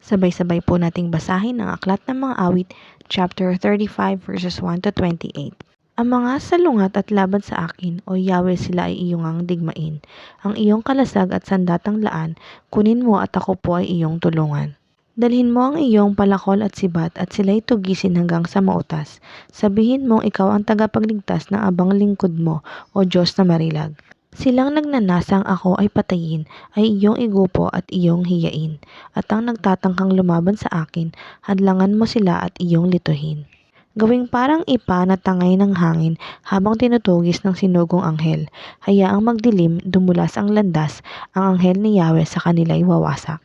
Sabay-sabay po nating basahin ang Aklat ng Mga Awit, chapter 35 verses 1 to 28. Ang mga salungat at laban sa akin, o Yahweh, sila ay iyong ang digmain. Ang iyong kalasag at sandatang laan, kunin mo at ako po ay iyong tulungan. Dalhin mo ang iyong palakol at sibat at sila'y tugisin hanggang sa mautas. Sabihin mong ikaw ang tagapagligtas ng abang lingkod mo, o Diyos na marilag. Silang nagnanasang ako ay patayin, ay iyong igupo at iyong hiyain. At ang nagtatangkang lumaban sa akin, hadlangan mo sila at iyong lituhin. Gawing parang ipa na tangay ng hangin habang tinutugis ng sinugong anghel. Hayaang magdilim, dumulas ang landas, ang anghel ni Yahweh sa kanila'y wawasak.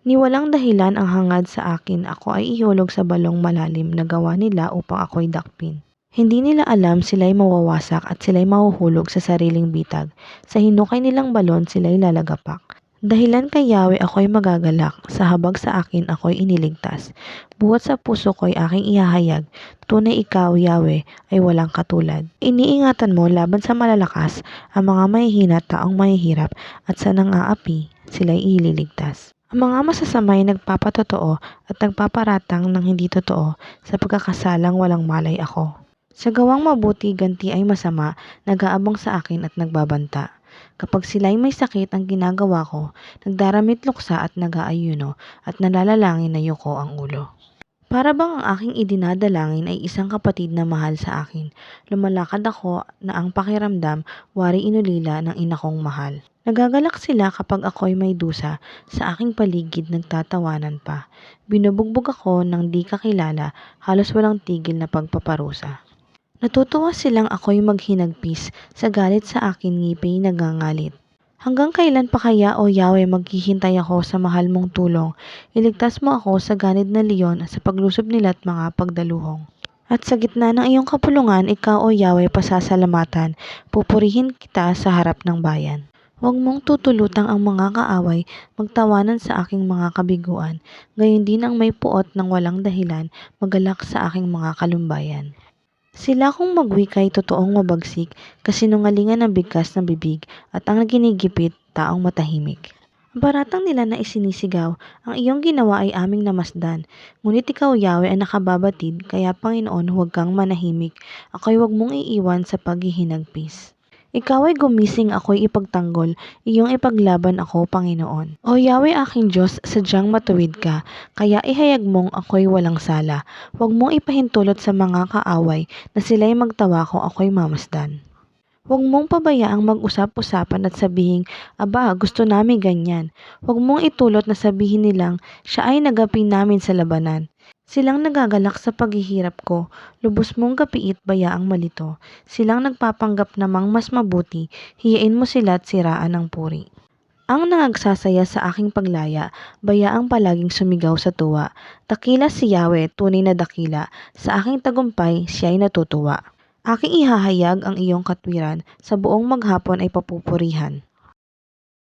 Ni walang dahilan ang hangad sa akin, ako ay ihulog sa balong malalim na gawa nila upang ako'y dakpin. Hindi nila alam sila'y mawawasak at sila'y mahuhulog sa sariling bitag. Sa hinukay nilang balon sila'y lalagapak. Dahilan kay Yahweh ako'y magagalak, sa habag sa akin ako'y iniligtas. Buhat sa puso ko'y aking ihahayag, tunay ikaw, Yahweh, ay walang katulad. Iniingatan mo laban sa malalakas, ang mga mahihina taong mahihirap, at sa nang-aapi, sila'y ililigtas. Ang mga masasamay nagpapatotoo at nagpaparatang ng hindi totoo, sa pagkakasalang walang malay ako. Sa gawang mabuti ganti ay masama, nag-aabang sa akin at nagbabanta. Kapag sila'y may sakit ang ginagawa ko, nagdaramit luksa at nag-aayuno, at nalalangin na yuko ang ulo. Para bang ang aking idinadalangin ay isang kapatid na mahal sa akin. Lumalakad ako na ang pakiramdam, wari inulila ng ina kong mahal. Nagagalak sila kapag ako'y may dusa, sa aking paligid nagtatawanan pa. Binubugbog ako ng di kakilala, halos walang tigil na pagpaparusa. Natutuwa silang ako'y maghinagpis, sa galit sa akin ngipin nagangalit. Hanggang kailan pa kaya, o Yahweh, maghihintay ako sa mahal mong tulong? Iligtas mo ako sa ganid na leon at sa paglusob nila't mga pagdaluhong. At sa gitna ng iyong kapulungan, ikaw, o Yahweh, pasasalamatan, pupurihin kita sa harap ng bayan. Huwag mong tutulutang ang mga kaaway, magtawanan sa aking mga kabiguan, gayon din ang may puot ng walang dahilan, magalak sa aking mga kalumbayan. Sila kung magwika'y totoong mabagsik, kasinungalingan ng bigkas na bibig, at ang ginigipit, taong matahimik. Ang baratang nila na isinisigaw, ang iyong ginawa ay aming namasdan. Ngunit ikaw, Yahweh, ang nakababatid, kaya Panginoon, huwag kang manahimik. Ako'y huwag mong iiwan sa paghihinagpis. Ikaw ay gumising, ako'y ipagtanggol, iyong ipaglaban ako, Panginoon. O Yahweh, aking Diyos, sadyang matuwid ka, kaya ihayag mong ako'y walang sala. Huwag mong ipahintulot sa mga kaaway, na sila'y magtawa kung ako'y mamasdan. Huwag mong pabayaang mag-usap-usapan at sabihing, aba, gusto namin ganyan. Huwag mong itulot na sabihin nilang, siya ay nagapi namin sa labanan. Silang nagagalak sa paghihirap ko, lubos mong gapiit bayaang malito. Silang nagpapanggap namang mas mabuti, hiyain mo sila at siraan ang puri. Ang nangagsasaya sa aking paglaya, bayaang palaging sumigaw sa tuwa. Dakila si Yahweh, tunay na dakila, sa aking tagumpay siya'y natutuwa. Aking ihahayag ang iyong katwiran, sa buong maghapon ay papupurihan.